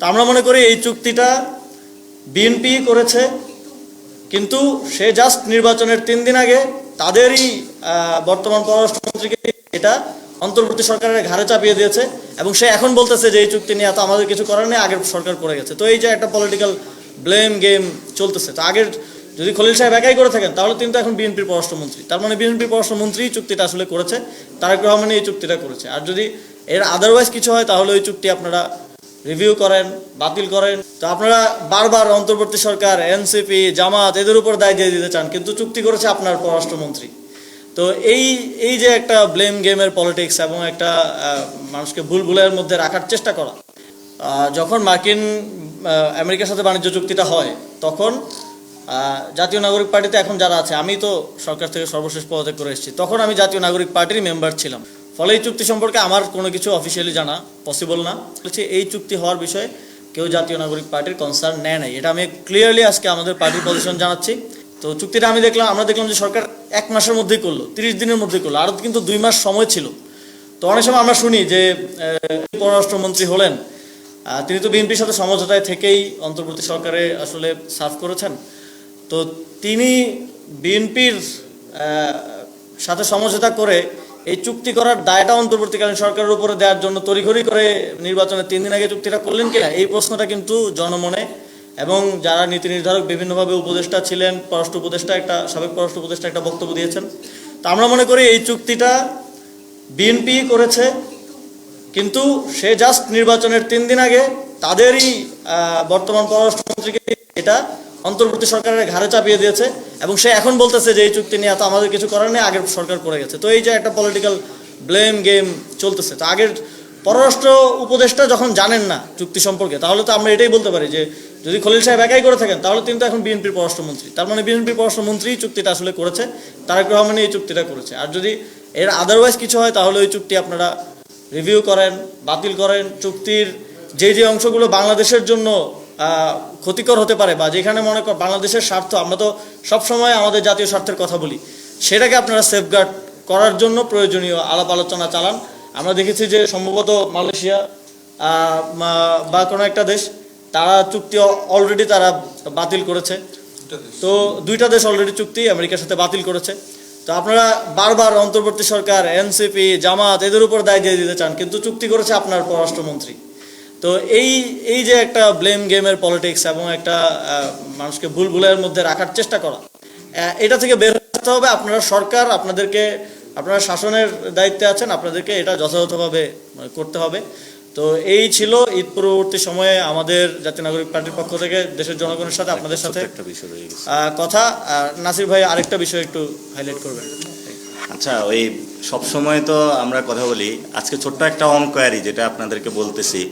তা আমরা মনে করি এই চুক্তিটা বিএনপি করেছে, কিন্তু সে জাস্ট নির্বাচনের 3 দিন আগে তাদেরই বর্তমান পররাষ্ট্রমন্ত্রীকে এটা অন্তর্বর্তী সরকারের ঘাড়ে চাপিয়ে দিয়েছে এবং সে এখন বলতেছে যে এই চুক্তি নিয়ে তো আমাদের কিছু করার নেই, আগের সরকার করে গেছে। তো এই যে একটা পলিটিক্যাল ব্লেম গেম চলতেছে, তো আগের যদি খলিল সাহেব একাই করে থাকেন তাহলে কিন্তু এখন বিএনপির পররাষ্ট্রমন্ত্রী, তার মানে বিএনপির পররাষ্ট্রমন্ত্রী চুক্তিটা আসলে করেছে, তারেক রহমান এই চুক্তিটা করেছে। আর যদি এর আদারওয়াইজ কিছু হয় তাহলে ওই চুক্তি আপনারা রিভিউ করেন, বাতিল করেন। তো আপনারা বারবার অন্তর্বর্তী সরকার, এনসিপি, জামাত এদের উপর দায় দিয়ে দিতে চান, কিন্তু চুক্তি করেছে আপনার পররাষ্ট্রমন্ত্রী। তো এই যে একটা ব্লেম গেমের পলিটিক্স এবং একটা মানুষকে ভুলের মধ্যে রাখার চেষ্টা করা, যখন আমেরিকার সাথে বাণিজ্য চুক্তিটা হয় তখন জাতীয় নাগরিক পার্টিতে এখন যারা আছে, আমি তো সরকার থেকে সর্বশেষ পদত্যাগ করে এসেছি, তখন আমি জাতীয় নাগরিক পার্টির মেম্বার ছিলাম। ফলে এই চুক্তি সম্পর্কে আমার কোনো কিছু অফিসিয়ালি জানা পসিবল না। বলছি এই চুক্তি হওয়ার বিষয়ে কেউ জাতীয় নাগরিক পার্টির কনসার্ন নেয় নাই, এটা আমি ক্লিয়ারলি আজকে আমাদের পার্টির পজিশন জানাচ্ছি। তো চুক্তিটা আমরা দেখলাম যে সরকার 1 মাসের মধ্যেই করলো, 30 দিনের মধ্যেই করলো, আরও কিন্তু 2 মাস সময় ছিল। তো অনেক সময় আমরা শুনি যে পররাষ্ট্রমন্ত্রী হলেন, তিনি তো বিএনপির সাথে সমঝোতায় থেকেই অন্তর্বর্তী সরকারে আসলে সার্ভ করেছেন। তো তিনি বিএনপির সাথে সমঝোতা করে এই চুক্তি করার দায়টা অন্তর্বর্তীকালীন সরকারের উপরে দেওয়ার জন্য তড়িঘড়ি করে নির্বাচনের 3 দিন আগে চুক্তিটা করলেন কিনা, এই প্রশ্নটা কিন্তু জনমনে এবং যারা নীতি নির্ধারক বিভিন্নভাবে উপদেষ্টা ছিলেন, সাবেক পররাষ্ট্র উপদেষ্টা একটা বক্তব্য দিয়েছেন। তো আমরা মনে করি এই চুক্তিটা বিএনপি করেছে, কিন্তু সে জাস্ট নির্বাচনের 3 দিন আগে তাদেরই বর্তমান পররাষ্ট্রমন্ত্রীকে এটা অন্তর্বর্তী সরকারের ঘাড়ে চাপিয়ে দিয়েছে এবং সে এখন বলতেছে যে এই চুক্তি নিয়ে তো আমাদের কিছু করার নেই, আগের সরকার করে গেছে। তো এই যে একটা পলিটিক্যাল ব্লেম গেম চলতেছে, তো আগের পররাষ্ট্র উপদেষ্টা যখন জানেন না চুক্তি সম্পর্কে, তাহলে তো আমরা এটাই বলতে পারি যে যদি খলিল সাহেব একাই করে থাকেন তাহলে কিন্তু এখন বিএনপির পররাষ্ট্রমন্ত্রী, তার মানে বিএনপির পররাষ্ট্রমন্ত্রী চুক্তিটা আসলে করেছে, তারেক রহমান এই চুক্তিটা করেছে। আর যদি এর আদারওয়াইজ কিছু হয় তাহলে ওই চুক্তি আপনারা রিভিউ করেন, বাতিল করেন। চুক্তির যে অংশগুলো বাংলাদেশের জন্য ক্ষতিকর হতে পারে বা যেখানে মনে কর বাংলাদেশের স্বার্থ, আমরা তো সবসময় আমাদের জাতীয় স্বার্থের কথা বলি, সেটাকে আপনারা সেফগার্ড করার জন্য প্রয়োজনীয় আলাপ আলোচনা চালান। আমরা দেখেছি যে সম্ভবত মালয়েশিয়া বা কোনো একটা দেশ, তারা চুক্তি অলরেডি তারা বাতিল করেছে। তো 2টা দেশ অলরেডি চুক্তি আমেরিকার সাথে বাতিল করেছে। তো আপনারা বারবার অন্তর্বর্তী সরকার, এনসিপি, জামাত এদের উপর দায় দিয়ে দিতে চান, কিন্তু চুক্তি করেছে আপনার পররাষ্ট্রমন্ত্রী। তো এই যে একটা ব্লেম গেমের পলিটিক্স এবং একটা মানুষকে ভুলের মধ্যে রাখার চেষ্টা করা, এটা থেকে বের হতে হবে। আপনারা সরকার, আপনারা শাসনের দায়িত্বে আছেন, আপনাদেরকে এটা যথাযথভাবে করতে হবে। তো এই ছিল ঈদ পূর্ববর্তী সময়ে আমাদের জাতীয় নাগরিক পার্টির পক্ষ থেকে দেশের জনগণের সাথে আপনাদের সাথে একটা বিষয় রয়ে গেছে কথা। নাসির ভাই আরেকটা বিষয় একটু হাইলাইট করবেন। আচ্ছা, ওই সব সময় তো আমরা কথা বলি, আজকে ছোট্ট একটা অনকোয়ারি যেটা আপনাদেরকে বলতেছি।